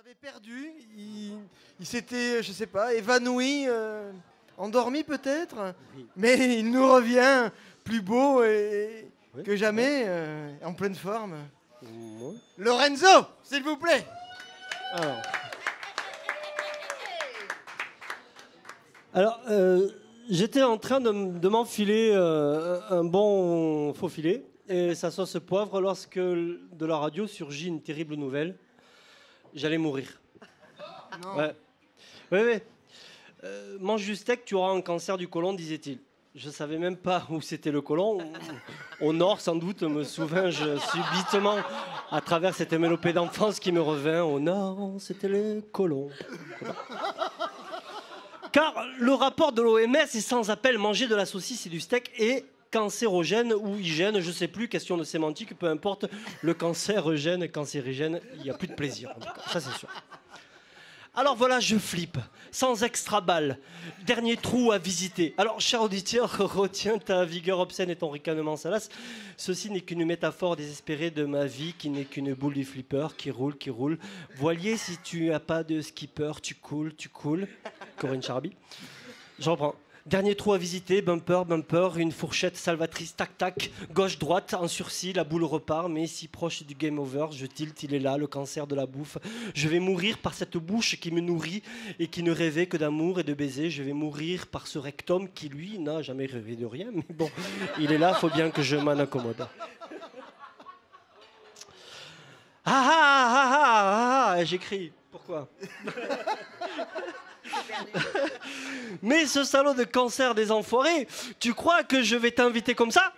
l'avait perdu, il s'était, je sais pas, évanoui, endormi peut-être, Oui. mais il nous revient plus beau Oui. que jamais, en pleine forme. Oui. Lorenzo, s'il vous plaît. Alors, j'étais en train de m'enfiler un bon faux filet et sa sauce poivre lorsque de la radio surgit une terrible nouvelle. J'allais mourir. Non. Ouais. Oui. Mange du steak, tu auras un cancer du côlon, disait-il. Je ne savais même pas où c'était le côlon. Au nord, sans doute, me souviens-je subitement à travers cette mélopée d'enfance qui me revint. Au nord, c'était les côlons. Car le rapport de l'OMS est sans appel, manger de la saucisse et du steak est cancérogène ou hygiène, je ne sais plus, question de sémantique, peu importe, le cancérogène, cancérigène, il n'y a plus de plaisir, en tout cas, ça c'est sûr. Alors voilà, je flippe, sans extra balle, dernier trou à visiter. Alors, cher auditeur, retiens ta vigueur obscène et ton ricanement salace. Ceci n'est qu'une métaphore désespérée de ma vie, qui n'est qu'une boule du flipper, qui roule. Voilier, si tu n'as pas de skipper, tu coules. Corinne Charby. Je reprends. Dernier trou à visiter, bumper, une fourchette salvatrice, tac, gauche-droite, en sursis, la boule repart, mais si proche du game over, je tilte, il est là, le cancer de la bouffe. Je vais mourir par cette bouche qui me nourrit et qui ne rêvait que d'amour et de baisers. Je vais mourir par ce rectum qui, lui, n'a jamais rêvé de rien, mais bon, il est là, faut bien que je m'en accommode. J'écris. Pourquoi? Mais ce salaud de cancer des enfoirés, tu crois que je vais t'inviter comme ça?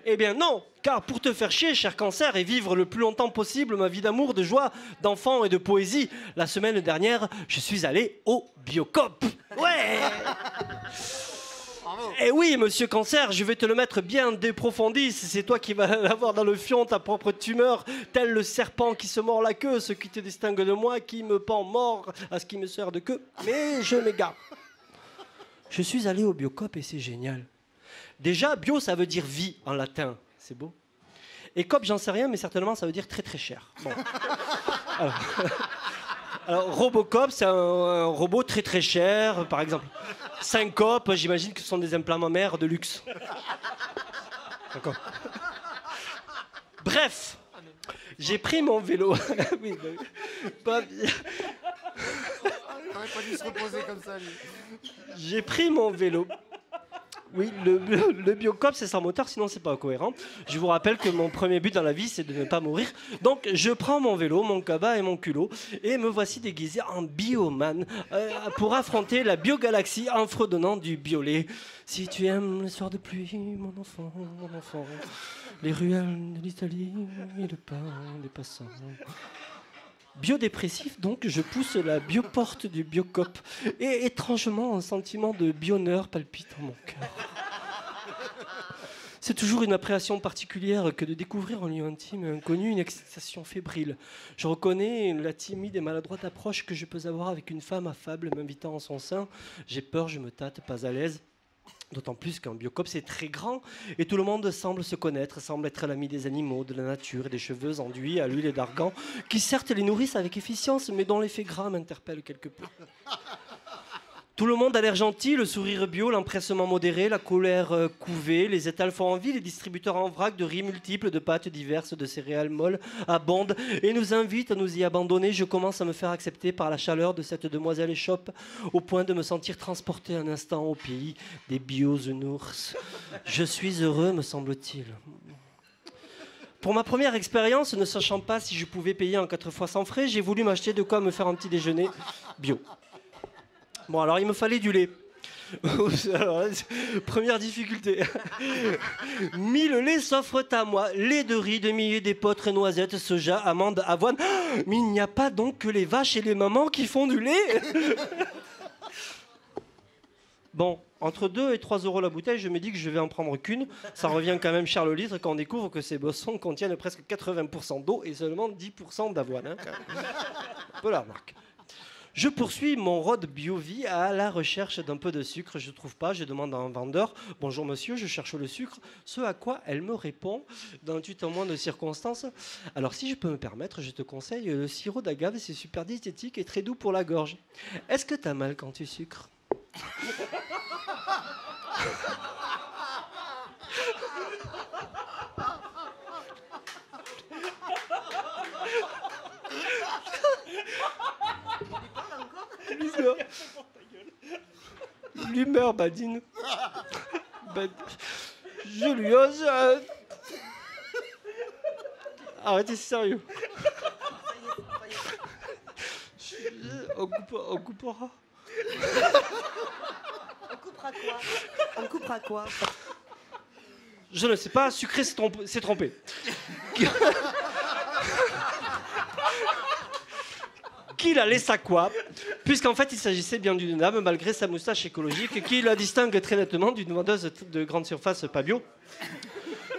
Eh bien non, car pour te faire chier, cher cancer, et vivre le plus longtemps possible ma vie d'amour, de joie, d'enfant et de poésie, la semaine dernière, je suis allé au Biocop. Ouais. Eh oui, monsieur Cancer, je vais te le mettre bien déprofondi. C'est toi qui vas l'avoir dans le fion, ta propre tumeur, tel le serpent qui se mord la queue, ce qui te distingue de moi, qui me pend mort à ce qui me sert de queue. Mais je m'égare. Je suis allé au Biocop et c'est génial. Déjà, bio, ça veut dire vie en latin. C'est beau. Et cop, j'en sais rien, mais certainement, ça veut dire très très cher. Bon. Alors, Robocop, c'est un robot très très cher, par exemple. Syncope, j'imagine que ce sont des implants mammaires de luxe. D'accord. Bref, j'ai pris mon vélo. Oui, pas... On n'aurait pas dû se reposer comme ça, lui. J'ai pris mon vélo. Oui, le Biocop, c'est sans moteur, sinon c'est pas cohérent. Je vous rappelle que mon premier but dans la vie, c'est de ne pas mourir. Donc, je prends mon vélo, mon cabas et mon culot, et me voici déguisé en bioman pour affronter la biogalaxie en fredonnant du biolait. Si tu aimes les soirs de pluie, mon enfant, les ruelles de l'Italie et le pain des passants. Biodépressif, donc, je pousse la bioporte du Biocop. Et étrangement, un sentiment de bonheur palpite en mon cœur. C'est toujours une appréhension particulière que de découvrir un lieu intime et inconnu, une excitation fébrile. Je reconnais la timide et maladroite approche que je peux avoir avec une femme affable m'invitant en son sein. J'ai peur, je me tâte, pas à l'aise. D'autant plus qu'un Biocop, c'est très grand et tout le monde semble se connaître, semble être l'ami des animaux, de la nature et des cheveux enduits à l'huile et d'argan, qui certes les nourrissent avec efficience, mais dont l'effet gras m'interpelle quelque peu. Tout le monde a l'air gentil, le sourire bio, l'empressement modéré, la colère couvée, les étals font envie, les distributeurs en vrac de riz multiples, de pâtes diverses, de céréales molles abondent et nous invitent à nous y abandonner. Je commence à me faire accepter par la chaleur de cette demoiselle échoppe, au point de me sentir transporté un instant au pays des biosounours. Je suis heureux, me semble-t-il. Pour ma première expérience, ne sachant pas si je pouvais payer en 4 fois sans frais, j'ai voulu m'acheter de quoi me faire un petit déjeuner bio. Bon, alors il me fallait du lait. Alors, première difficulté. 1000 laits s'offrent à moi. Lait de riz, demi-lait d'épeautre, noisettes, soja, amandes, avoine. Mais il n'y a pas donc que les vaches et les mamans qui font du lait. Bon, entre 2 et 3 euros la bouteille, je me dis que je vais en prendre qu'une. Ça revient quand même cher le litre quand on découvre que ces boissons contiennent presque 80% d'eau et seulement 10% d'avoine. Hein, un peu la remarque. Je poursuis mon road bio-vie à la recherche d'un peu de sucre. Je ne trouve pas, je demande à un vendeur « Bonjour monsieur, je cherche le sucre ». Ce à quoi elle me répond dans un tutoiement de circonstances. « Alors si je peux me permettre, je te conseille le sirop d'agave, c'est super diététique et très doux pour la gorge. Est-ce que t'as mal quand tu sucres ?» L'humeur badine. Je lui ose. Arrêtez, c'est sérieux. On coupera. On coupera quoi? On coupera quoi? Je ne sais pas, sucré s'est trompé. Qui la laisse à quoi? Puisqu'en fait, il s'agissait bien d'une dame, malgré sa moustache écologique, qui la distingue très nettement d'une vendeuse de grande surface pas bio.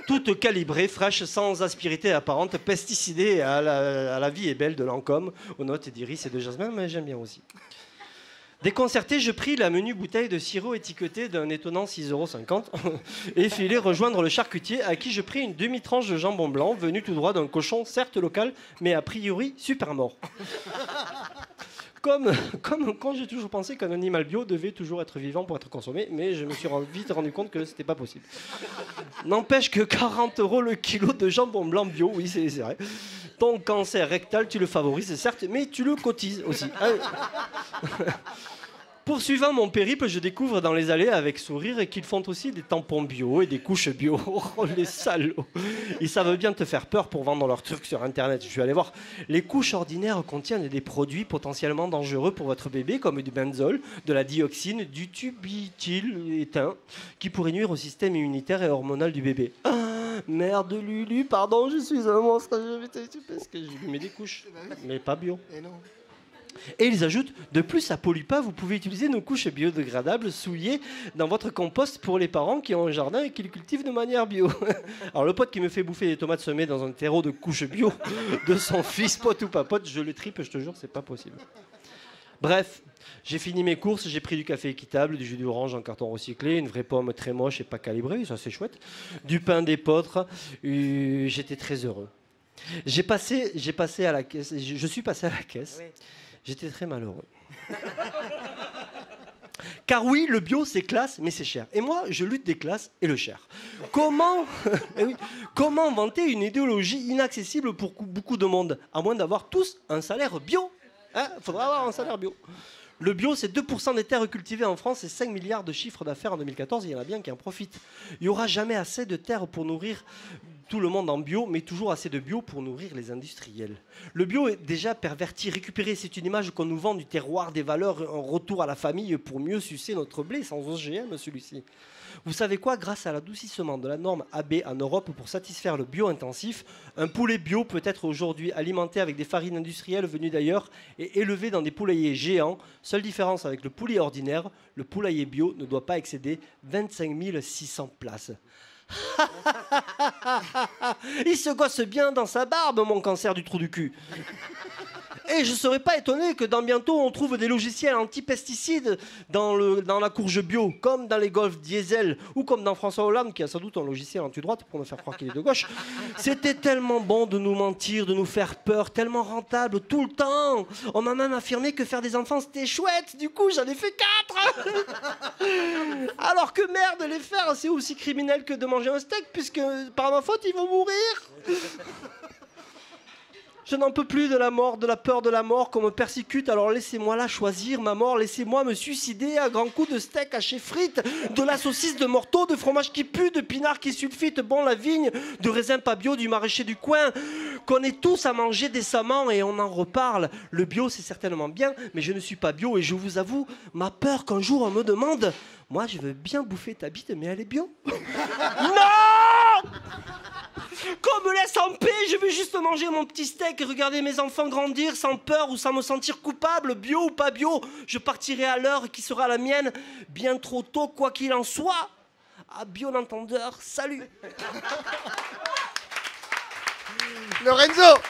Toute calibrée, fraîche, sans aspérité apparente, pesticidée à la vie est belle de Lancôme, aux notes d'iris et de jasmin, mais j'aime bien aussi. Déconcerté, je pris la menue bouteille de sirop étiquetée d'un étonnant 6,50 € et filai rejoindre le charcutier à qui je pris une demi-tranche de jambon blanc venu tout droit d'un cochon, certes local, mais a priori super mort. Comme quand j'ai toujours pensé qu'un animal bio devait toujours être vivant pour être consommé, mais je me suis vite rendu compte que c'était pas possible. N'empêche que 40 € le kilo de jambon blanc bio, oui c'est vrai. Ton cancer rectal, tu le favorises certes, mais tu le cotises aussi. Poursuivant mon périple, je découvre dans les allées avec sourire qu'ils font aussi des tampons bio et des couches bio. Oh les salauds! Ils savent bien te faire peur pour vendre leurs trucs sur internet. Je suis allé voir. Les couches ordinaires contiennent des produits potentiellement dangereux pour votre bébé, comme du benzol, de la dioxine, du tubityl-étain, qui pourrait nuire au système immunitaire et hormonal du bébé. Ah, merde Lulu, pardon, je suis un monstre. Parce que j'ai mis des couches, mais pas bio. Et ils ajoutent, de plus ça pollue pas, vous pouvez utiliser nos couches biodégradables souillées dans votre compost pour les parents qui ont un jardin et qui le cultivent de manière bio. Alors le pote qui me fait bouffer des tomates semées dans un terreau de couches bio de son fils, pote ou pas pote, je le tripe, je te jure, c'est pas possible. Bref, j'ai fini mes courses, j'ai pris du café équitable, du jus d'orange en carton recyclé, une vraie pomme très moche et pas calibrée, ça c'est chouette, du pain d'épeautre, j'étais très heureux. Je suis passé à la caisse. Oui. J'étais très malheureux. Car oui, le bio, c'est classe, mais c'est cher. Et moi, je lutte des classes et le cher. Comment vanter une idéologie inaccessible pour beaucoup de monde, à moins d'avoir tous un salaire bio? Faudra avoir un salaire bio. Le bio, c'est 2% des terres cultivées en France et 5 milliards de chiffre d'affaires en 2014. Il y en a bien qui en profitent. Il n'y aura jamais assez de terres pour nourrir tout le monde en bio, mais toujours assez de bio pour nourrir les industriels. Le bio est déjà perverti, récupéré. C'est une image qu'on nous vend du terroir, des valeurs, un retour à la famille pour mieux sucer notre blé sans OGM, celui-ci. Vous savez quoi? Grâce à l'adoucissement de la norme AB en Europe pour satisfaire le bio-intensif, un poulet bio peut être aujourd'hui alimenté avec des farines industrielles venues d'ailleurs et élevé dans des poulaillers géants. Seule différence avec le poulet ordinaire, le poulailler bio ne doit pas excéder 25 600 places. Il se gosse bien dans sa barbe, mon cancer du trou du cul. Et je ne serais pas étonné que dans bientôt on trouve des logiciels anti-pesticides dans la courge bio, comme dans les Golf diesel, ou comme dans François Hollande qui a sans doute un logiciel anti-droite pour me faire croire qu'il est de gauche. C'était tellement bon de nous mentir, de nous faire peur, tellement rentable tout le temps. On m'a même affirmé que faire des enfants c'était chouette, du coup j'en ai fait 4. Alors que merde, les faire c'est aussi criminel que de manger un steak, puisque par ma faute ils vont mourir. Je n'en peux plus de la mort, de la peur de la mort qu'on me persécute, alors laissez-moi là choisir ma mort, laissez-moi me suicider à grands coups de steak haché frites, de la saucisse de morteau, de fromage qui pue, de pinard qui sulfite, bon la vigne, de raisin pas bio, du maraîcher du coin, qu'on est tous à manger décemment et on en reparle. Le bio c'est certainement bien, mais je ne suis pas bio et je vous avoue, ma peur qu'un jour on me demande, moi je veux bien bouffer ta bite mais elle est bio. Non! Qu'on me laisse en paix, je veux juste manger mon petit steak et regarder mes enfants grandir sans peur ou sans me sentir coupable, bio ou pas bio. Je partirai à l'heure qui sera la mienne, bien trop tôt quoi qu'il en soit. À bon entendeur, salut. Lorenzo!